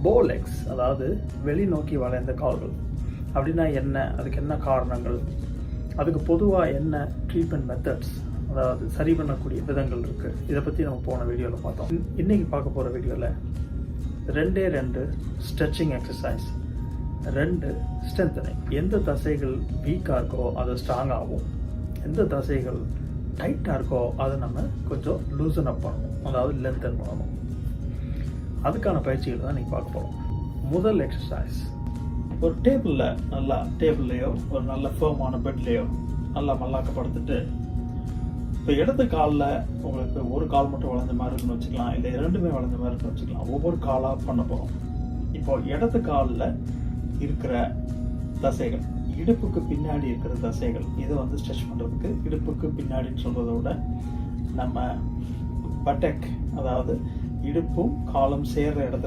போலெக்ஸ், அதாவது வெளிநோக்கி வளைந்த கால்கள் அப்படின்னா என்ன, அதுக்கு என்ன காரணங்கள், அதுக்கு பொதுவாக என்ன ட்ரீட்மெண்ட் மெத்தட்ஸ், அதாவது சரி பண்ணக்கூடிய விதங்கள் இருக்குது. இதை பற்றி நம்ம போன வீடியோவில் பார்த்தோம். இன்றைக்கி பார்க்க போகிற வீடியோவில் 2 ஸ்ட்ரெச்சிங் எக்ஸசைஸ், 2 ஸ்ட்ரென்தனிங். எந்த தசைகள் வீக்காக இருக்கோ அது ஸ்ட்ராங் ஆகும், எந்த தசைகள் டைட்டாக இருக்கோ அதை நம்ம கொஞ்சம் லூசன் அப் பண்ணணும், அதாவது லென்தன் பண்ணணும். அதுக்கான பயிற்சிகள் தான் நீங்கள் பார்க்க போகிறோம். முதல் எக்ஸசைஸ், ஒரு டேபிள்லையோ ஒரு நல்ல ஃபேமான பெட்லேயோ நல்லா மல்லாக்கப்படுத்திட்டு, இப்போ இடது காலில் உங்களுக்கு ஒரு கால் மட்டும் வளைஞ்ச மாதிரி இருக்குன்னு வச்சுக்கலாம், இல்லை 2மே வளைஞ்ச மாதிரி இருக்குன்னு வச்சுக்கலாம். ஒவ்வொரு காலாக பண்ண போகிறோம். இப்போ இடது காலில் இருக்கிற தசைகள், இடுப்புக்கு பின்னாடி இருக்கிற தசைகள், இதை ஸ்ட்ரெச் பண்ணுறதுக்கு இடுப்புக்கு பின்னாடின்னு சொல்கிறத விட நம்ம பட்டெக், அதாவது இடுப்பும் காலும் சேர்ற இடத்துல